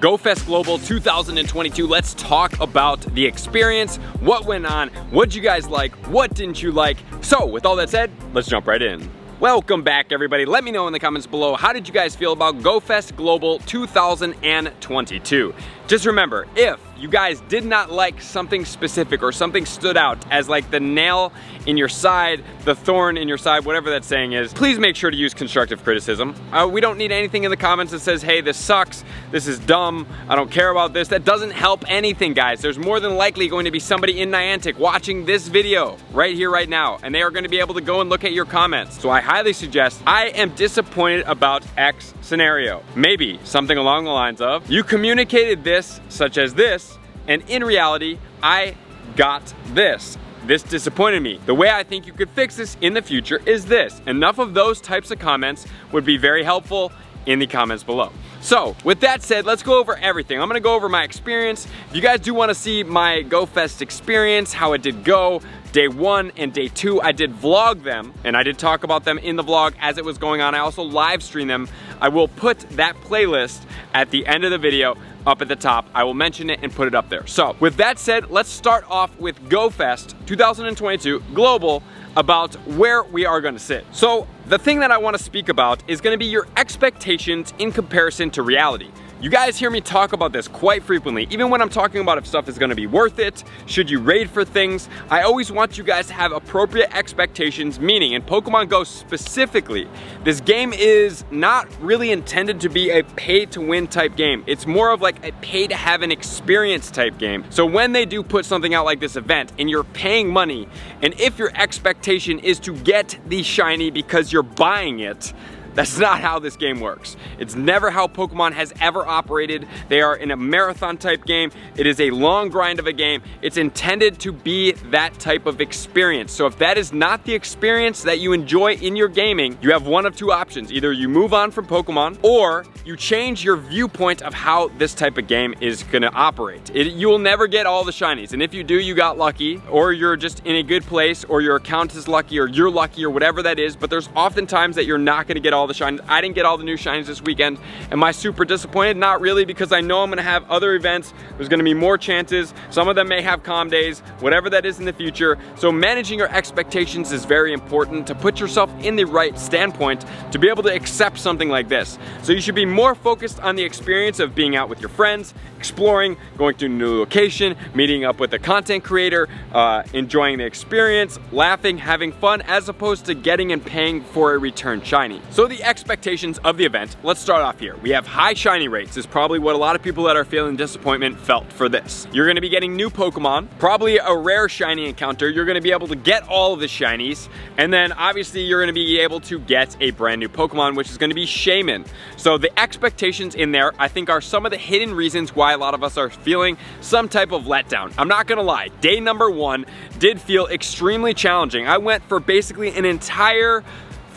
GoFest Global 2022. Let's talk about the experience, what went on, what'd you guys like, what didn't you like. So with all that said, let's jump right in. Welcome back, everybody. Let me know in the comments below, how did you guys feel about GoFest Global 2022? Just remember, if you guys did not like something specific or something stood out as like the nail in your side, the thorn in your side, whatever that saying is, please make sure to use constructive criticism. We don't need anything in the comments that says, hey, this sucks, this is dumb, I don't care about this. That doesn't help anything, guys. There's more than likely going to be somebody in Niantic watching this video right here, right now, and they are going to be able to go and look at your comments. So I highly suggest, I am disappointed about X scenario. Maybe something along the lines of, you communicated this, such as this, and in reality, I got this. This disappointed me. The way I think you could fix this in the future is this. Enough of those types of comments would be very helpful in the comments below. So with that said, let's go over everything. I'm gonna go over my experience. If you guys do wanna see my GoFest experience, how it did go, day 1 and day 2, I did vlog them, and I did talk about them in the vlog as it was going on. I also live streamed them. I will put that playlist at the end of the video up at the top. I will mention it and put it up there. So with that said, let's start off with GoFest 2022 Global, about where we are gonna sit. So the thing that I wanna speak about is gonna be your expectations in comparison to reality. You guys hear me talk about this quite frequently, even when I'm talking about if stuff is gonna be worth it, should you raid for things. I always want you guys to have appropriate expectations, meaning in Pokemon Go specifically, this game is not really intended to be a pay to win type game. It's more of like a pay to have an experience type game. So when they do put something out like this event and you're paying money, and if your expectation is to get the shiny because you're buying it, that's not how this game works. It's never how Pokemon has ever operated. They are in a marathon type game. It is a long grind of a game. It's intended to be that type of experience. So if that is not the experience that you enjoy in your gaming, you have one of two options. Either you move on from Pokemon, or you change your viewpoint of how this type of game is gonna operate. You will never get all the shinies, and if you do, you got lucky, or you're just in a good place, or your account is lucky, or you're lucky, or whatever that is, but there's often times that you're not gonna get all the shinies. I didn't get all the new shinies this weekend. Am I super disappointed? Not really, because I know I'm gonna have other events. There's gonna be more chances. Some of them may have calm days, whatever that is in the future. So managing your expectations is very important to put yourself in the right standpoint to be able to accept something like this. So you should be more focused on the experience of being out with your friends, exploring, going to a new location, meeting up with a content creator, enjoying the experience, laughing, having fun, as opposed to getting and paying for a return shiny. So the expectations of the event, let's start off here. We have high shiny rates, is probably what a lot of people that are feeling disappointment felt for this. You're gonna be getting new Pokemon, probably a rare shiny encounter. You're gonna be able to get all of the shinies, and then obviously you're gonna be able to get a brand new Pokemon, which is gonna be Shaymin. So the expectations in there, I think, are some of the hidden reasons why a lot of us are feeling some type of letdown. I'm not gonna lie, day number 1 did feel extremely challenging. I went for basically an entire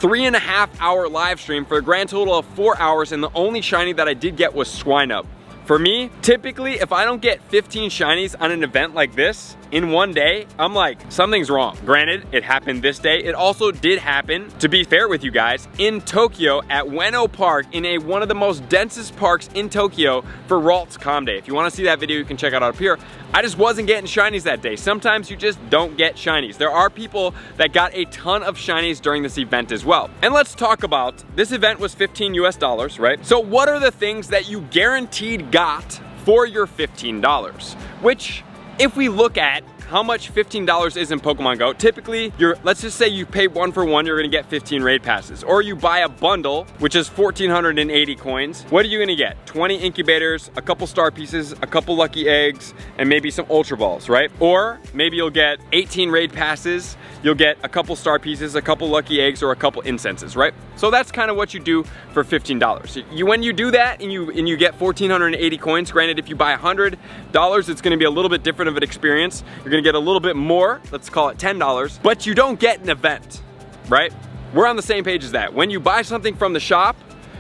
3.5 hour live stream for a grand total of 4 hours, and the only shiny that I did get was Swinub. For me, typically, if I don't get 15 shinies on an event like this in one day, I'm like, something's wrong. Granted, it happened this day. It also did happen, to be fair with you guys, in Tokyo at Ueno Park, in one of the most densest parks in Tokyo for Ralt's Calm Day. If you wanna see that video, you can check it out up here. I just wasn't getting shinies that day. Sometimes you just don't get shinies. There are people that got a ton of shinies during this event as well. And let's talk about, this event was $15 US, right? So what are the things that you guaranteed got for your $15? Which, if we look at how much $15 is in Pokemon Go, typically, let's just say you pay 1 for 1, you're gonna get 15 raid passes. Or you buy a bundle, which is 1,480 coins. What are you gonna get? 20 incubators, a couple star pieces, a couple lucky eggs, and maybe some ultra balls, right? Or maybe you'll get 18 raid passes, you'll get a couple star pieces, a couple lucky eggs, or a couple incenses, right? So that's kind of what you do for $15. When you do that and you get 1,480 coins, granted, if you buy $100, it's gonna be a little bit different of an experience. You're gonna get a little bit more, let's call it $10, but you don't get an event, right? We're on the same page as that. When you buy something from the shop,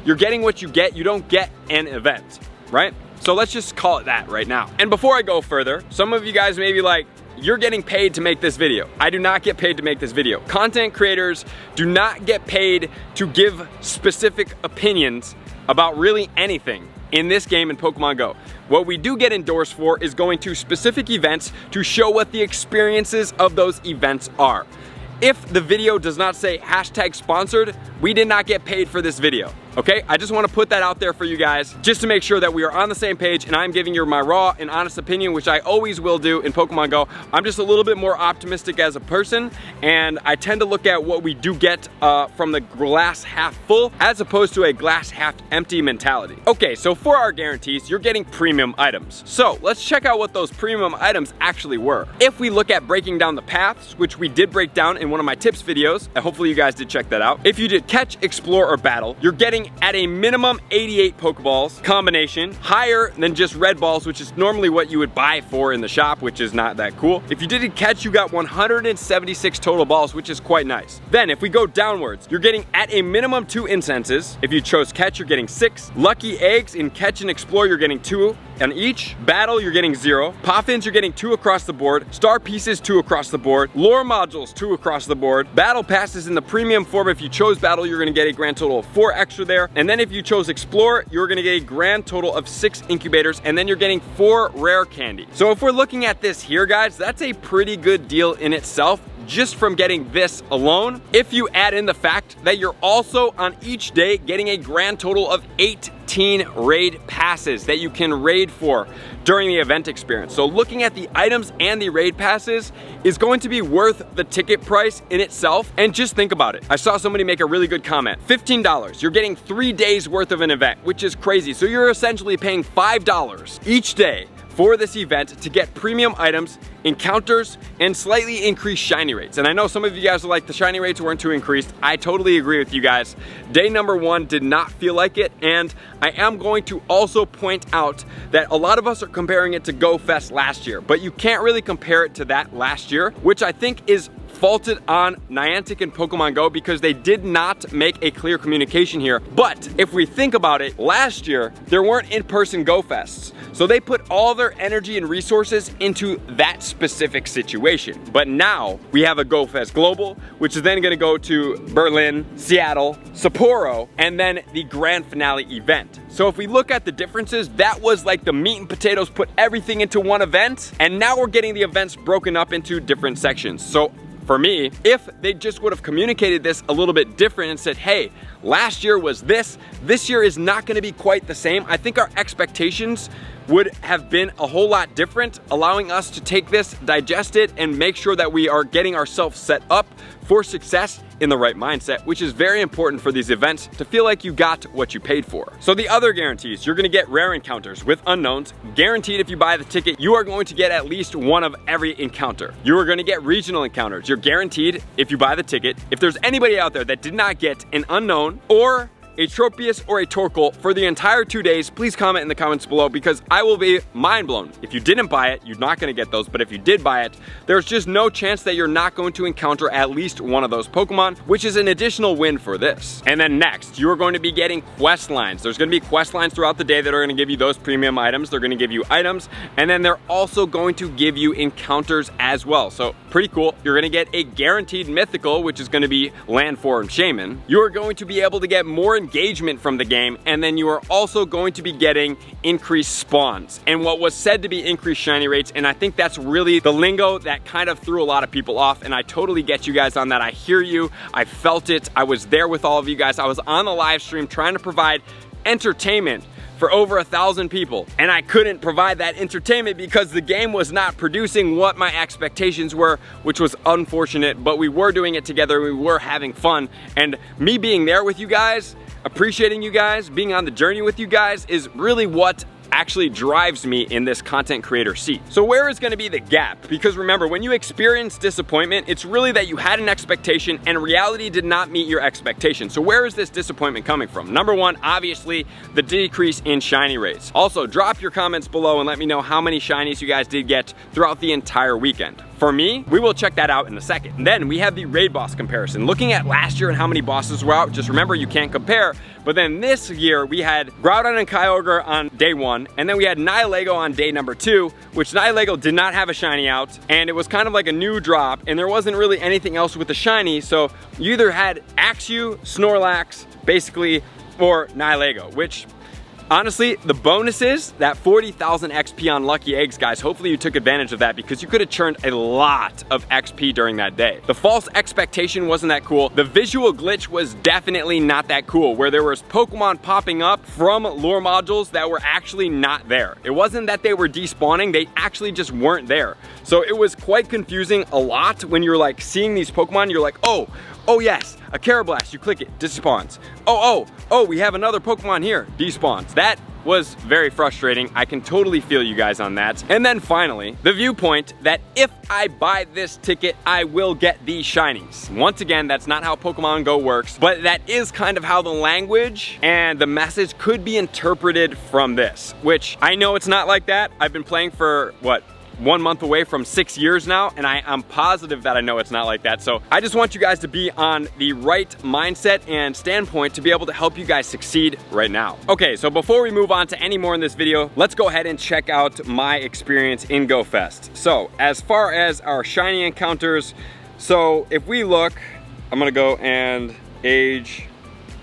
you're getting what you get, you don't get an event, right? So let's just call it that right now. And before I go further, some of you guys may be like, you're getting paid to make this video. I do not get paid to make this video. Content creators do not get paid to give specific opinions about really anything. in this game in Pokemon Go. What we do get endorsed for is going to specific events to show what the experiences of those events are. If the video does not say hashtag sponsored, we did not get paid for this video. Okay, I just want to put that out there for you guys just to make sure that we are on the same page and I'm giving you my raw and honest opinion, which I always will do in Pokemon Go. I'm just a little bit more optimistic as a person, and I tend to look at what we do get from the glass half full as opposed to a glass half empty mentality. Okay, so for our guarantees, you're getting premium items. So let's check out what those premium items actually were. If we look at breaking down the paths, which we did break down in one of my tips videos, and hopefully you guys did check that out. If you did catch, explore, or battle, you're getting at a minimum 88 Pokeballs combination, higher than just red balls, which is normally what you would buy for in the shop, which is not that cool. If you did catch, you got 176 total balls, which is quite nice. Then if we go downwards, you're getting at a minimum 2 incenses. If you chose catch, you're getting 6. Lucky eggs in catch and explore, you're getting 2 on each. Battle, you're getting 0. Poffins, you're getting 2 across the board. Star pieces, 2 across the board. Lore modules, 2 across the board. Battle passes in the premium form. If you chose battle, you're gonna get a grand total of 4 extra there. And then if you chose explore, you're gonna get a grand total of 6 incubators, and then you're getting 4 rare candy. So if we're looking at this here, guys, that's a pretty good deal in itself, just from getting this alone. If you add in the fact that you're also on each day getting a grand total of 18 raid passes that you can raid for during the event experience. So looking at the items and the raid passes is going to be worth the ticket price in itself. And just think about it. I saw somebody make a really good comment. $15, you're getting 3 days worth of an event, which is crazy. So you're essentially paying $5 each day for this event to get premium items, encounters, and slightly increased shiny rates. And I know some of you guys are like, the shiny rates weren't too increased. I totally agree with you guys. Day number 1 did not feel like it, and I am going to also point out that a lot of us are comparing it to Go Fest last year, but you can't really compare it to that last year, which I think is faulted on Niantic and Pokemon Go because they did not make a clear communication here. But if we think about it, last year there weren't in-person Go Fests, so they put all their energy and resources into that specific situation. But now we have a Go Fest Global, which is then going to go to Berlin, Seattle, Sapporo, and then the grand finale event. So if we look at the differences, that was like the meat and potatoes, put everything into one event, and now we're getting the events broken up into different sections. So for me, if they just would have communicated this a little bit different and said, hey, last year was this year is not going to be quite the same, I think our expectations would have been a whole lot different, allowing us to take this, digest it, and make sure that we are getting ourselves set up for success in the right mindset, which is very important for these events to feel like you got what you paid for. So the other guarantees, you're gonna get rare encounters with unknowns. Guaranteed if you buy the ticket, you are going to get at least one of every encounter. You are gonna get regional encounters. You're guaranteed if you buy the ticket. If there's anybody out there that did not get an unknown or a Tropius or a Torkoal for the entire 2 days, please comment in the comments below because I will be mind blown. If you didn't buy it, you're not going to get those, but if you did buy it, there's just no chance that you're not going to encounter at least one of those Pokemon, which is an additional win for this. And then next, you're going to be getting quest lines. There's going to be quest lines throughout the day that are going to give you those premium items. They're going to give you items, and then they're also going to give you encounters as well. So pretty cool. You're going to get a guaranteed mythical, which is going to be Land 4 and Shaymin. You're going to be able to get more engagement from the game, and then you are also going to be getting increased spawns and what was said to be increased shiny rates. And I think that's really the lingo that kind of threw a lot of people off, and I totally get you guys on that. I hear you, I felt it, I was there with all of you guys. I was on the live stream trying to provide entertainment for over 1,000 people, and I couldn't provide that entertainment because the game was not producing what my expectations were, which was unfortunate, but we were doing it together, we were having fun, and me being there with you guys, appreciating you guys, being on the journey with you guys is really what actually drives me in this content creator seat. So where is going to be the gap? Because remember, when you experience disappointment, it's really that you had an expectation and reality did not meet your expectation. So where is this disappointment coming from? Number one, obviously the decrease in shiny rates. Also, drop your comments below and let me know how many shinies you guys did get throughout the entire weekend. For me, we will check that out in a second. And then we have the raid boss comparison. Looking at last year and how many bosses were out, just remember you can't compare. But then this year we had Groudon and Kyogre on day 1, and then we had Nihilego on day number 2, which Nihilego did not have a shiny out, and it was kind of like a new drop, and there wasn't really anything else with the shiny, so you either had Axew, Snorlax, basically, or Nihilego, which Honestly, the bonuses, that 40,000 XP on lucky eggs, guys, hopefully you took advantage of that because you could have churned a lot of XP during that day. The false expectation wasn't that cool. The visual glitch was definitely not that cool, where there was Pokemon popping up from lore modules that were actually not there. It wasn't that they were despawning, they actually just weren't there. So it was quite confusing a lot when you're like seeing these Pokemon, you're like, oh yes, a Karrablast, you click it, despawns. Oh, we have another Pokemon here, despawns. That was very frustrating. I can totally feel you guys on that. And then finally, the viewpoint that if I buy this ticket, I will get these shinies. Once again, that's not how Pokemon Go works, but that is kind of how the language and the message could be interpreted from this, which I know it's not like that. I've been playing for, what, 1 month away from 6 years now, and I am positive that I know it's not like that. So I just want you guys to be on the right mindset and standpoint to be able to help you guys succeed right now. Okay, so before we move on to any more in this video, let's go ahead and check out my experience in GoFest. So as far as our shiny encounters, so if we look, I'm gonna go and age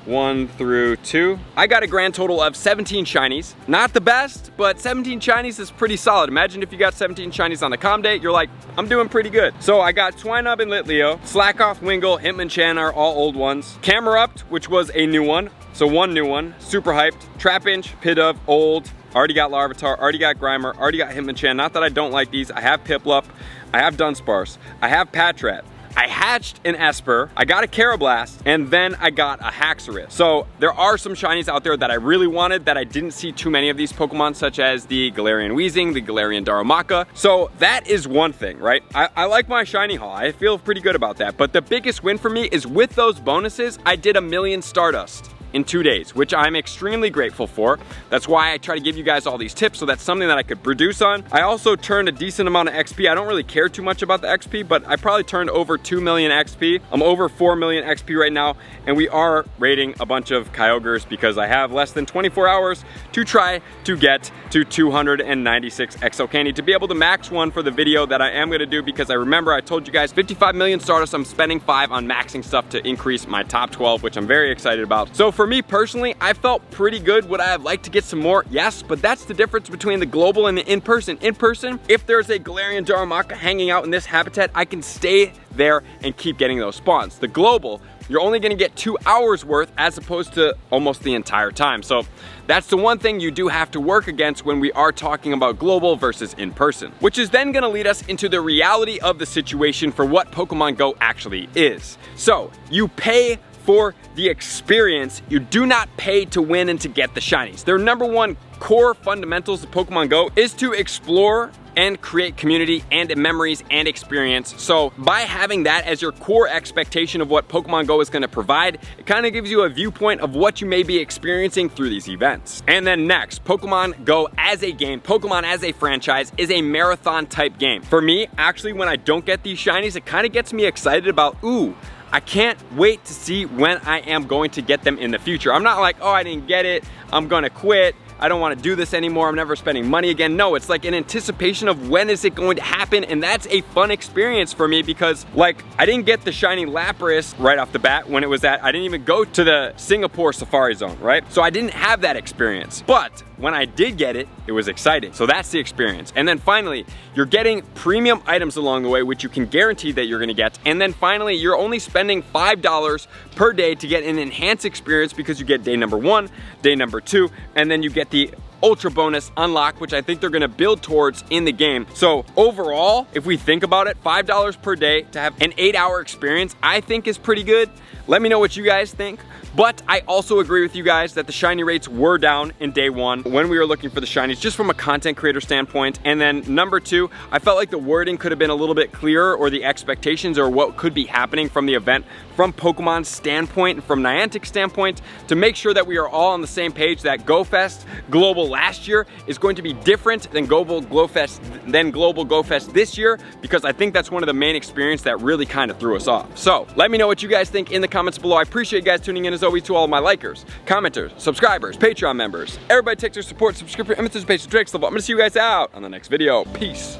1 through 2. I got a grand total of 17 shinies. Not the best, but 17 shinies is pretty solid. Imagine if you got 17 shinies on the comm date, you're like, I'm doing pretty good. So I got Twinub and Litleo, Slackoth, Wingull, Hitmonchan are all old ones. Camerupt, which was a new one, so 1 new one, super hyped. Trapinch, Pidove, old. Already got Larvitar, already got Grimer, already got Hitmonchan. Not that I don't like these. I have Piplup, I have Dunsparce, I have Patrat. I hatched an Esper, I got a Karrablast, and then I got a Haxorus. So there are some shinies out there that I really wanted that I didn't see too many of these Pokemon, such as the Galarian Weezing, the Galarian Darumaka. So that is one thing, right? I like my shiny haul. I feel pretty good about that. But the biggest win for me is with those bonuses, I did 1,000,000 Stardust in 2 days, which I'm extremely grateful for. That's why I try to give you guys all these tips, so that's something that I could produce on. I also turned a decent amount of XP. I don't really care too much about the XP, but I probably turned over 2 million XP. I'm over 4 million XP right now, and we are raiding a bunch of Kyogres because I have less than 24 hours to try to get to 296 XL Candy to be able to max one for the video that I am gonna do, because I remember I told you guys 55 million Stardust, I'm spending 5 on maxing stuff to increase my top 12, which I'm very excited about. So for me personally, I felt pretty good. Would I have liked to get some more? Yes, but that's the difference between the global and the in-person. In-person, if there's a Galarian Darumaka hanging out in this habitat, I can stay there and keep getting those spawns. The global, you're only gonna get 2 hours worth as opposed to almost the entire time. So that's the one thing you do have to work against when we are talking about global versus in-person, which is then gonna lead us into the reality of the situation for what Pokemon Go actually is. So you pay for the experience. You do not pay to win and to get the shinies. Their number one core fundamentals of Pokemon Go is to explore and create community and memories and experience. So by having that as your core expectation of what Pokemon Go is gonna provide, it kind of gives you a viewpoint of what you may be experiencing through these events. And then next, Pokemon Go as a game, Pokemon as a franchise is a marathon type game. For me, actually, when I don't get these shinies, it kind of gets me excited about, ooh, I can't wait to see when I am going to get them in the future. I'm not like, oh, I didn't get it, I'm gonna quit, I don't want to do this anymore, I'm never spending money again. No, it's like an anticipation of when is it going to happen, and that's a fun experience for me because, like, I didn't get the shiny Lapras right off the bat when it was I didn't even go to the Singapore Safari Zone, right? So I didn't have that experience. But when I did get it, it was exciting. So that's the experience. And then finally, you're getting premium items along the way, which you can guarantee that you're gonna get. And then finally, you're only spending $5 per day to get an enhanced experience because you get day number 1, day number 2, and then you get the ultra bonus unlock, which I think they're gonna build towards in the game. So overall, if we think about it, $5 per day to have an 8-hour experience, I think is pretty good. Let me know what you guys think. But I also agree with you guys that the shiny rates were down in day 1 when we were looking for the shinies, just from a content creator standpoint. And then number 2, I felt like the wording could have been a little bit clearer, or the expectations or what could be happening from the event from Pokemon's standpoint and from Niantic's standpoint, to make sure that we are all on the same page that GoFest Global last year is going to be different than Global GoFest this year, because I think that's one of the main experiences that really kind of threw us off. So let me know what you guys think in the comments below. I appreciate you guys tuning in as always. To all of my likers, commenters, subscribers, Patreon members, everybody takes their support, subscription, and participation to Drake's level. I'm gonna see you guys out on the next video. Peace.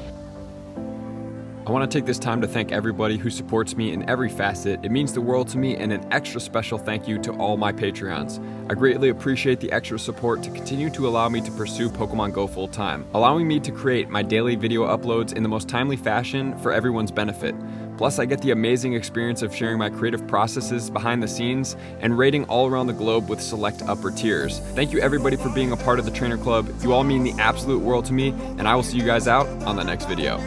I want to take this time to thank everybody who supports me in every facet. It means the world to me, and an extra special thank you to all my Patreons. I greatly appreciate the extra support to continue to allow me to pursue Pokemon Go full time, allowing me to create my daily video uploads in the most timely fashion for everyone's benefit. Plus, I get the amazing experience of sharing my creative processes behind the scenes and raiding all around the globe with select upper tiers. Thank you everybody for being a part of the Trainer Club. You all mean the absolute world to me, and I will see you guys out on the next video.